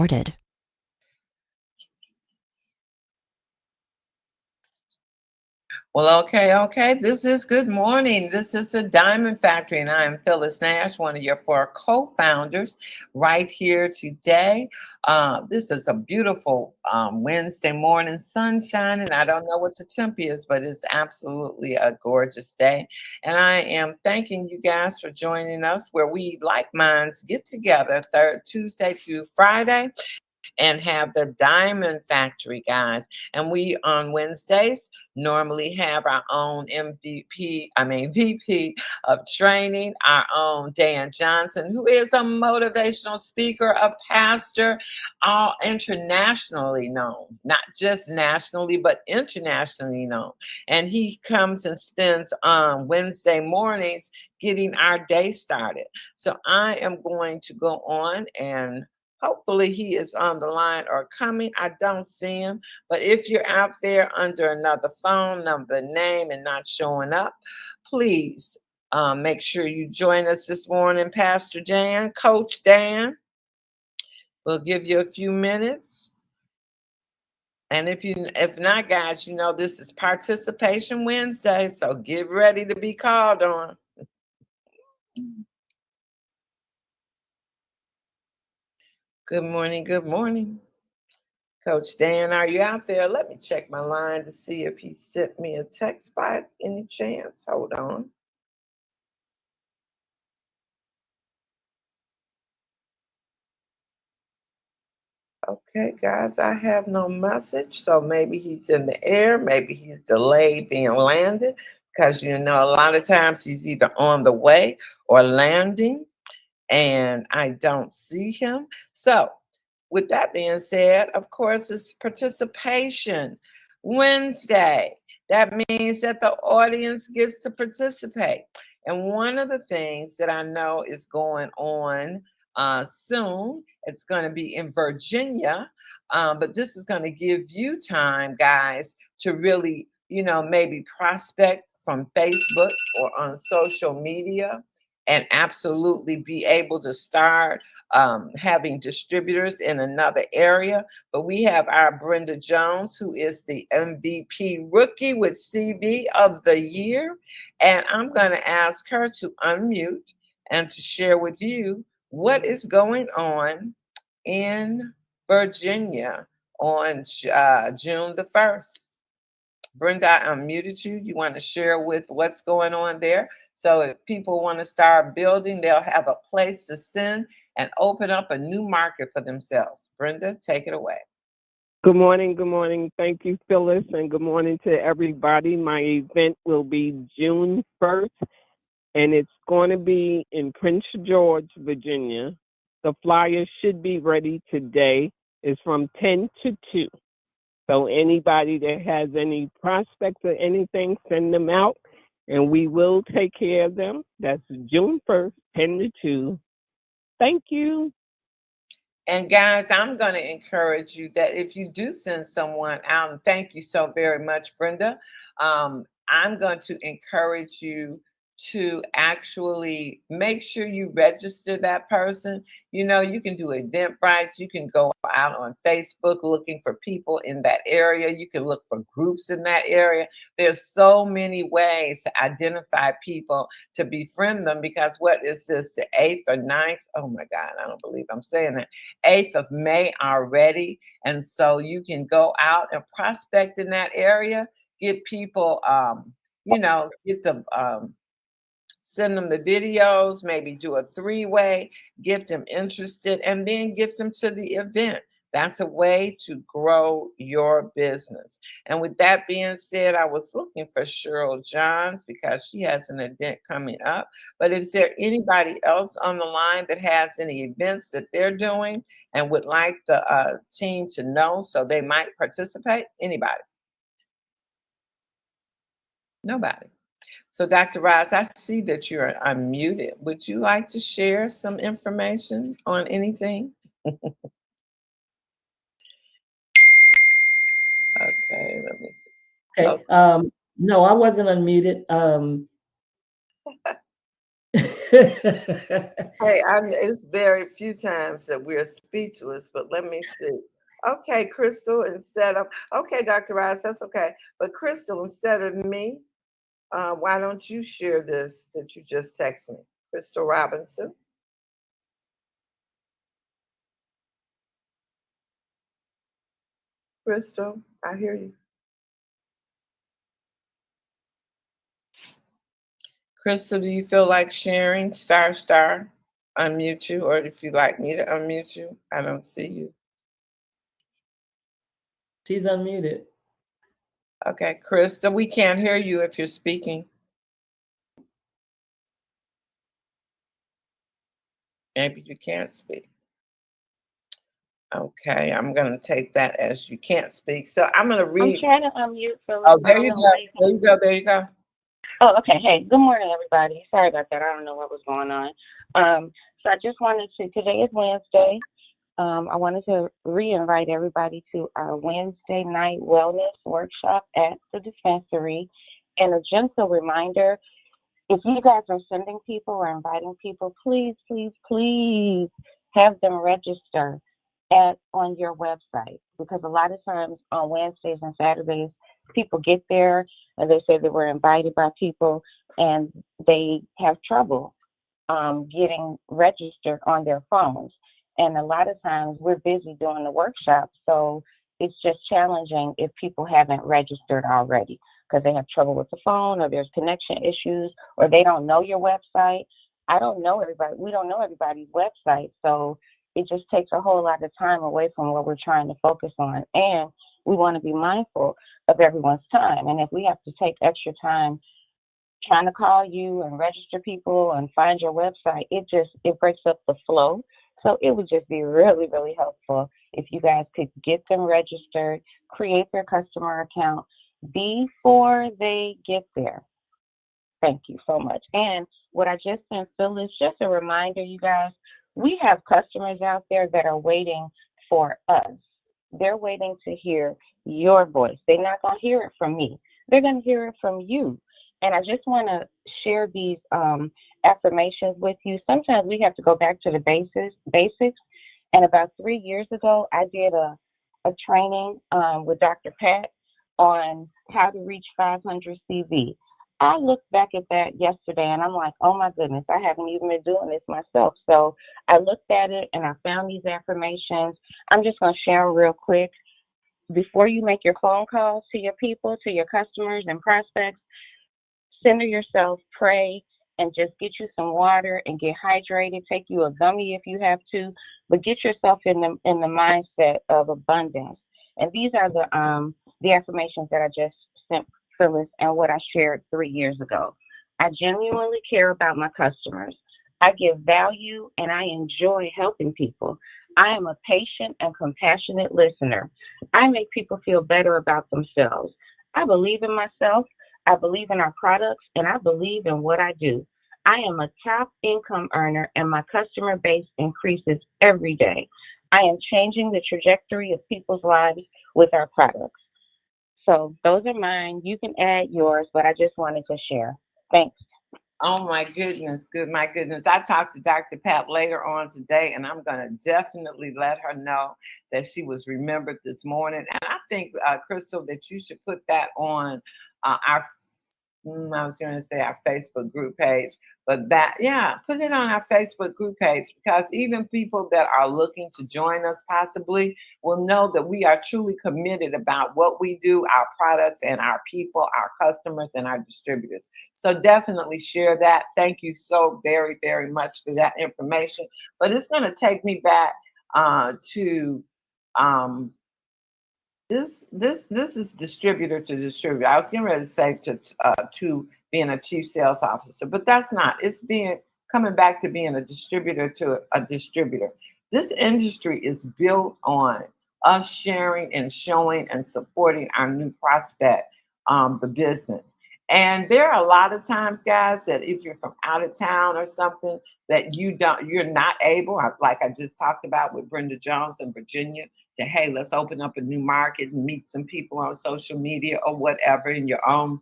recorded. Well, okay. This is good morning. This is the Diamond Factory, and I am Phyllis Nash, one of your four co-founders, right here today. This is a beautiful Wednesday morning, sun shining. I don't know what the temp is, but it's absolutely a gorgeous day. And I am thanking you guys for joining us, where we like minds get together third Tuesday through Friday and have the Diamond Factory, guys. And we on Wednesdays normally have our own VP of training, our own Dan Johnson, who is a motivational speaker, a pastor, all internationally known, not just nationally, but internationally known. And he comes and spends on Wednesday mornings getting our day started. So I am going to go on and hopefully he is on the line or coming. I don't see him. But if you're out there under another phone number, name, and not showing up, please make sure you join us this morning, Pastor Dan, Coach Dan. We'll give you a few minutes. And if not, guys, you know this is Participation Wednesday, so get ready to be called on. Good morning. Good morning. Coach Dan, are you out there? Let me check my line to see if he sent me a text by any chance. Hold on. Okay, guys, I have no message. So maybe he's in the air. Maybe he's delayed being landed because, you know, a lot of times he's either on the way or landing and I don't see him. So, with that being said, of course, it's Participation Wednesday. That means that the audience gets to participate. And one of the things that I know is going on soon, it's going to be in Virginia. But this is going to give you time, guys, to really, you know, maybe prospect from Facebook or on social media and absolutely be able to start having distributors in another area. But we have our Brenda Jones, who is the MVP rookie with CV of the year. And I'm going to ask her to unmute and to share with you what is going on in Virginia on June the 1st. Brenda, I unmuted you. You want to share with what's going on there? So if people want to start building, they'll have a place to send and open up a new market for themselves. Brenda, take it away. Good morning. Good morning. Thank you, Phyllis, and good morning to everybody. My event will be June 1st, and it's going to be in Prince George, Virginia. The flyer should be ready today. It's from 10 to 2. So anybody that has any prospects or anything, send them out, and we will take care of them. That's June 1st, 10 to 2. Thank you. And guys, I'm going to encourage you that if you do send someone out, and thank you so very much, Brenda, I'm going to encourage you to actually make sure you register that person. You know, you can do Eventbrite, you can go out on Facebook looking for people in that area, you can look for groups in that area. There's so many ways to identify people to befriend them because what is this, the 8th or 9th? Oh my God, I don't believe I'm saying that. 8th of May already. And so you can go out and prospect in that area, get people, you know, get them, send them the videos, maybe do a 3-way, get them interested, and then get them to the event. That's a way to grow your business. And with that being said, I was looking for Cheryl Johns because she has an event coming up. But is there anybody else on the line that has any events that they're doing and would like the team to know so they might participate? Anybody? Nobody. So, Dr. Rice, I see that you're unmuted. Would you like to share some information on anything? Okay, let me see. Okay. Oh, No, I wasn't unmuted. Hey, it's very few times that we're speechless, but let me see. Okay, Crystal, instead of, okay, Dr. Rice, that's okay. But Crystal, instead of me, why don't you share this that you just texted me? Crystal Robinson. Crystal, I hear you. Crystal, do you feel like sharing? Star, star, unmute you, or if you like me to unmute you, I don't see you. She's unmuted. Okay, Crystal, we can't hear you if you're speaking. Maybe you can't speak. Okay, I'm gonna take that as you can't speak. So I'm gonna I'm read. trying to unmute Phyllis. Oh, I there don't you know go. why. There you go. There you go. Oh, okay. Hey, good morning, everybody. Sorry about that. I don't know what was going on. So I just wanted to. Today is Wednesday. I wanted to re-invite everybody to our Wednesday night wellness workshop at the dispensary. And a gentle reminder: if you guys are sending people or inviting people, please, please, please have them register on your website, because a lot of times on Wednesdays and Saturdays, people get there and they say they were invited by people and they have trouble getting registered on their phones. And a lot of times we're busy doing the workshop, so it's just challenging if people haven't registered already because they have trouble with the phone or there's connection issues or they don't know your website. I don't know everybody. We don't know everybody's website, so it just takes a whole lot of time away from what we're trying to focus on. And we want to be mindful of everyone's time. And if we have to take extra time trying to call you and register people and find your website, it breaks up the flow. So it would just be really, really helpful if you guys could get them registered, create their customer account before they get there. Thank you so much. And what I just sent Phyllis, just a reminder, you guys, we have customers out there that are waiting for us. They're waiting to hear your voice. They're not going to hear it from me. They're going to hear it from you. And I just want to share these affirmations with you. Sometimes we have to go back to the basics. And about 3 years ago, I did a training with Dr. Pat on how to reach 500 CV. I looked back at that yesterday and I'm like, oh my goodness, I haven't even been doing this myself. So I looked at it and I found these affirmations. I'm just going to share them real quick. Before you make your phone calls to your people, to your customers and prospects, center yourself, pray, and just get you some water and get hydrated. Take you a gummy if you have to, but get yourself in the mindset of abundance. And these are the affirmations that I just sent Phyllis and what I shared 3 years ago. I genuinely care about my customers. I give value and I enjoy helping people. I am a patient and compassionate listener. I make people feel better about themselves. I believe in myself. I believe in our products and I believe in what I do. I am a top income earner and my customer base increases every day. I am changing the trajectory of people's lives with our products. So those are mine. You can add yours, but I just wanted to share. Thanks. Oh my goodness, good my goodness. I talked to Dr. Pat later on today, and I'm gonna definitely let her know that she was remembered this morning. And I think, Crystal, that you should put that on our I was going to say our Facebook group page, but that, yeah, put it on our Facebook group page because even people that are looking to join us possibly will know that we are truly committed about what we do, our products, and our people, our customers, and our distributors. So definitely share that. Thank you so very, very much for that information. But it's going to take me back to um, this is distributor to distributor. I was getting ready to say to being a chief sales officer, but that's not. It's being coming back to being a distributor to a distributor. This industry is built on us sharing and showing and supporting our new prospect, the business. And there are a lot of times, guys, that if you're from out of town or something, that you're not able, like I just talked about with Brenda Jones in Virginia, to, hey, let's open up a new market and meet some people on social media or whatever in your own,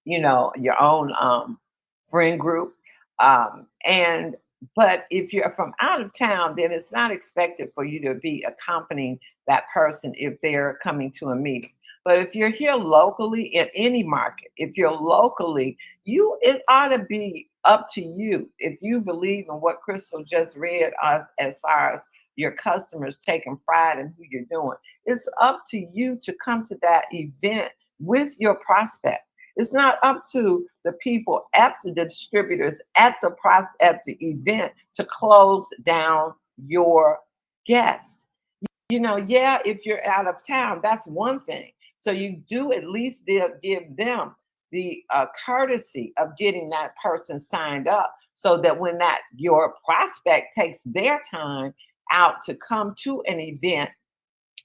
your own friend group. And but if you're from out of town, then it's not expected for you to be accompanying that person if they're coming to a meeting. But if you're here locally in any market, if you're locally, it ought to be up to you. If you believe in what Crystal just read us as far as your customers taking pride in who you're doing, it's up to you to come to that event with your prospect. It's not up to the people at the distributors at the event to close down your guest. Yeah, if you're out of town, that's one thing. So you do at least give them the courtesy of getting that person signed up, so that when that your prospect takes their time out to come to an event,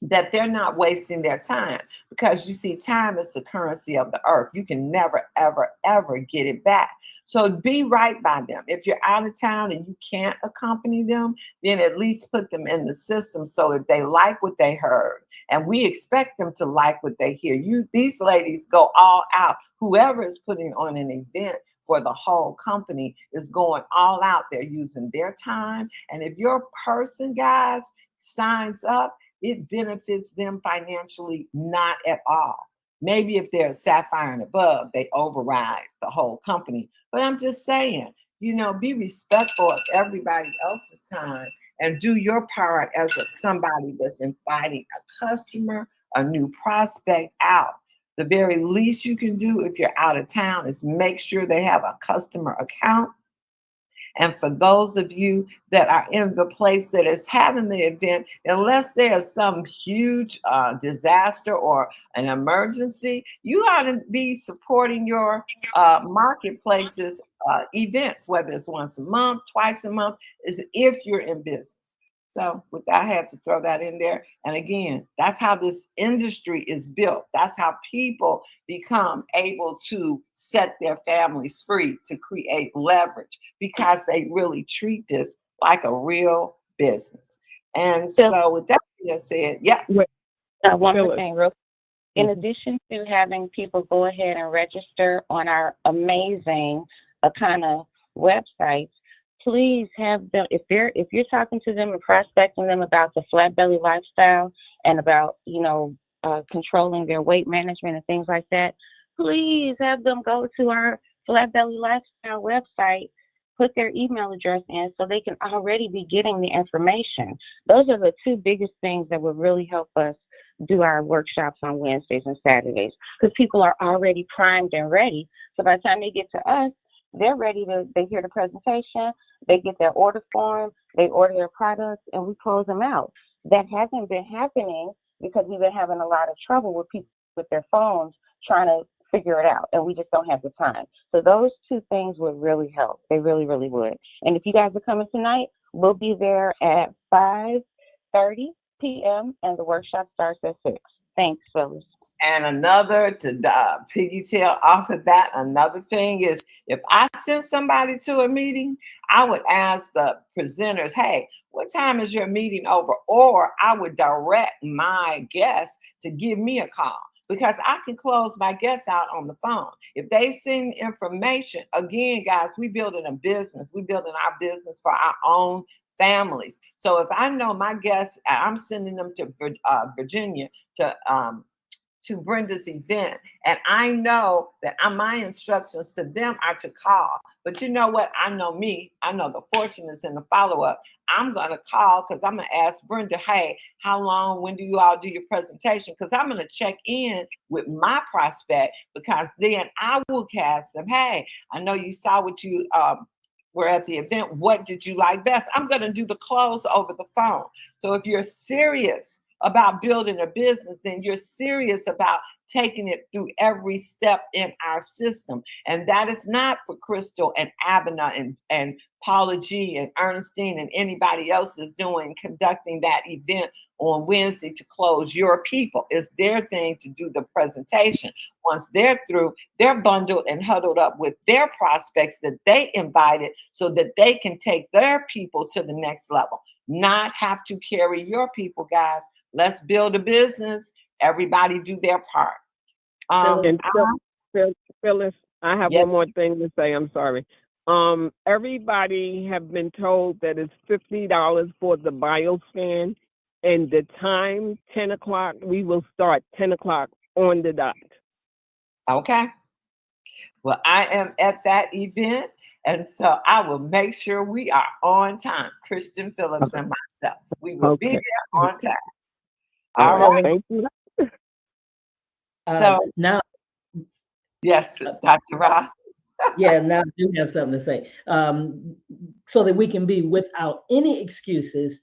that they're not wasting their time, because you see, time is the currency of the earth. You can never, ever, ever get it back. So be right by them. If you're out of town and you can't accompany them, then at least put them in the system. So if they like what they heard, and we expect them to like what they hear, these ladies go all out. Whoever is putting on an event for the whole company is going all out. They're using their time. And if your person, guys, signs up, it benefits them financially not at all. Maybe if they're sapphire and above, they override the whole company. But I'm just saying, be respectful of everybody else's time and do your part as somebody that's inviting a customer, a new prospect out. The very least you can do if you're out of town is make sure they have a customer account. And for those of you that are in the place that is having the event, unless there's some huge disaster or an emergency, you ought to be supporting your marketplaces events, whether it's once a month, twice a month, is if you're in business. So with that, I had to throw that in there. And again, that's how this industry is built. That's how people become able to set their families free, to create leverage, because they really treat this like a real business. And so with that being said, yeah. One more thing, real quick. In addition to having people go ahead and register on our amazing Akana websites, please have them, if you're talking to them and prospecting them about the flat belly lifestyle and about controlling their weight management and things like that, please have them go to our flat belly lifestyle website, put their email address in so they can already be getting the information. Those are the two biggest things that would really help us do our workshops on Wednesdays and Saturdays, because people are already primed and ready. So by the time they get to us, they're ready they hear the presentation, they get their order form, they order their products, and we close them out. That hasn't been happening because we've been having a lot of trouble with people with their phones trying to figure it out, and we just don't have the time. So those two things would really help. They really, really would. And if you guys are coming tonight, we'll be there at 5:30 p.m., and the workshop starts at 6. Thanks, Phyllis. And another, to piggytail off of that, another thing is, if I send somebody to a meeting, I would ask the presenters, hey, what time is your meeting over? Or I would direct my guests to give me a call, because I can close my guests out on the phone. If they've seen information, again, guys, we building a business. We building our business for our own families. So if I know my guests, I'm sending them to Virginia to Brenda's event, and I know that my instructions to them are to call. But you know what? I know me. I know the fortune is in the follow-up. I'm going to call, because I'm going to ask Brenda, hey, how long, when do you all do your presentation? Because I'm going to check in with my prospect, because then I will cast them, hey, I know you saw what you were at the event. What did you like best? I'm going to do the close over the phone. So if you're serious about building a business, then you're serious about taking it through every step in our system. And that is not for Crystal and Abena and Paula G and Ernestine and anybody else is conducting that event on Wednesday to close your people. It's their thing to do the presentation. Once they're through, they're bundled and huddled up with their prospects that they invited, so that they can take their people to the next level, not have to carry your people, guys. Let's build a business. Everybody do their part. Phyllis, I have one more thing to say. I'm sorry. Everybody have been told that it's $50 for the bio scan, and the time 10 o'clock. We will start 10 o'clock on the dot. Okay. Well, I am at that event, and so I will make sure we are on time. Christian Phillips and myself, we will be Okay. there on time. All All right. right. Thank you. So Now, yes, Dr. Ra. yeah, now I do have something to say. So that we can be without any excuses.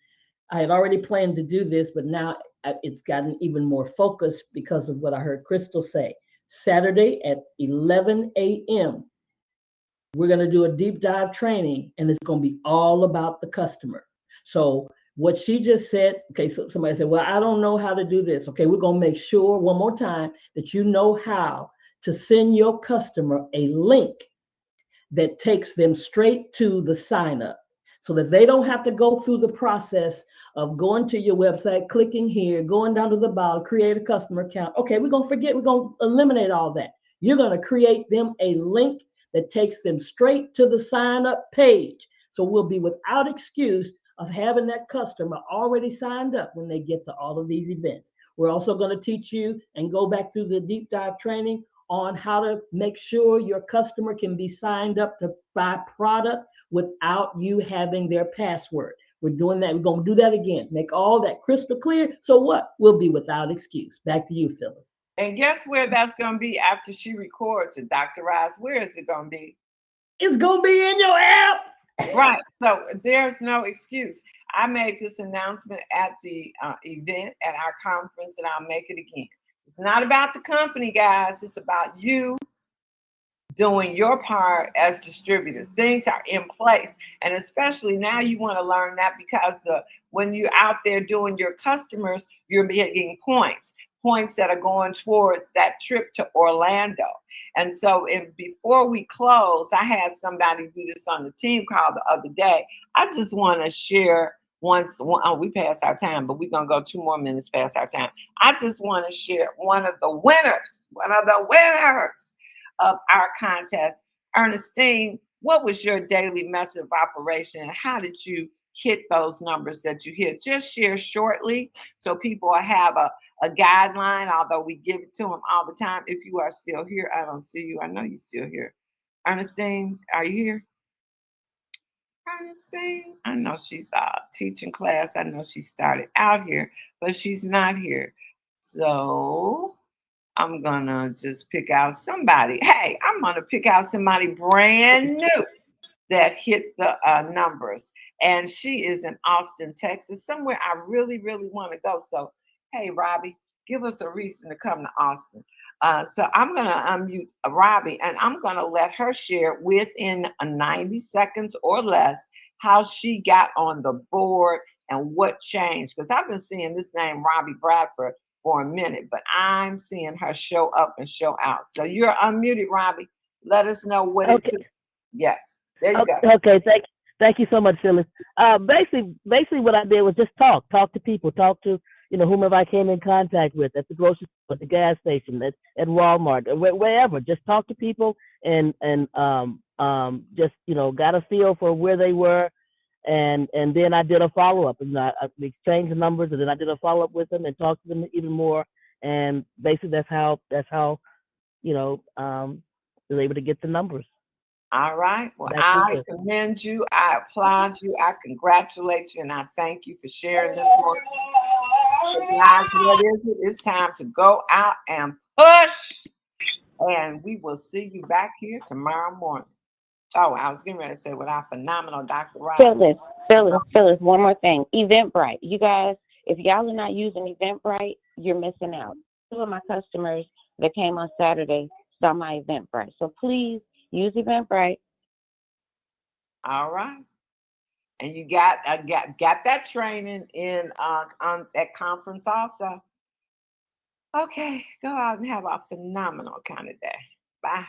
I had already planned to do this, but now it's gotten even more focused because of what I heard Crystal say. Saturday at 11 a.m., we're going to do a deep dive training, and it's going to be all about the customer. So what she just said, okay, so somebody said, well, I don't know how to do this. Okay, we're going to make sure one more time that you know how to send your customer a link that takes them straight to the sign up so that they don't have to go through the process of going to your website, clicking here, going down to the bottom, create a customer account. Okay, we're going to eliminate all that. You're going to create them a link that takes them straight to the sign up page. So we'll be without excuse of having that customer already signed up when they get to all of these events. We're also going to teach you and go back through the deep dive training on how to make sure your customer can be signed up to buy product without you having their password. We're doing that. We're going to do that again. Make all that crystal clear. So what? We'll be without excuse. Back to you, Phyllis. And guess where that's going to be after she records it, Dr. Rice? Where is it going to be? It's going to be in your app. Right. So there's no excuse. I made this announcement at the event at our conference, and I'll make it again. It's not about the company, guys. It's about you doing your part as distributors. Things are in place. And especially now you want to learn that because when you're out there doing your customers, you're getting points that are going towards that trip to Orlando. And so before we close, I had somebody do this on the team call the other day. I just want to share we passed our time, but we're going to go 2 more minutes past our time. I just want to share one of the winners of our contest. Ernestine, what was your daily method of operation and how did you hit those numbers that you hit? Just share shortly so people have a guideline, although we give it to them all the time. If you are still here, I don't see you. I know you're still here. Ernestine, are you here? Ernestine, I know she's teaching class. I know she started out here, but she's not here. So I'm gonna just pick out somebody. Hey, I'm gonna pick out somebody brand new that hit the numbers. And she is in Austin, Texas, somewhere I really, really want to go. So, hey, Robbie, give us a reason to come to Austin. So I'm going to unmute Robbie, and I'm going to let her share within 90 seconds or less how she got on the board and what changed. Because I've been seeing this name, Robbie Bradford, for a minute, but I'm seeing her show up and show out. So you're unmuted, Robbie. Let us know what it took. Yes. There you go. Okay, thank you so much, Phyllis. Basically, what I did was just talk to people, talk to whomever I came in contact with at the grocery store, at the gas station, at Walmart, wherever. Just talk to people and just got a feel for where they were, and then I did a follow up, and I exchanged the numbers, and then I did a follow up with them and talked to them even more, and basically that's how was able to get the numbers. All right. Well, I commend you. I applaud you. I congratulate you. And I thank you for sharing this morning. Guys, what is it? It's time to go out and push. And we will see you back here tomorrow morning. Oh, I was getting ready to say with our phenomenal Dr. Rice. Phyllis, one more thing. Eventbrite. You guys, if y'all are not using Eventbrite, you're missing out. 2 of my customers that came on Saturday saw my Eventbrite. So please, use Eventbrite. All right. And you got that training in on that conference also. Okay, go out and have a phenomenal kind of day. Bye.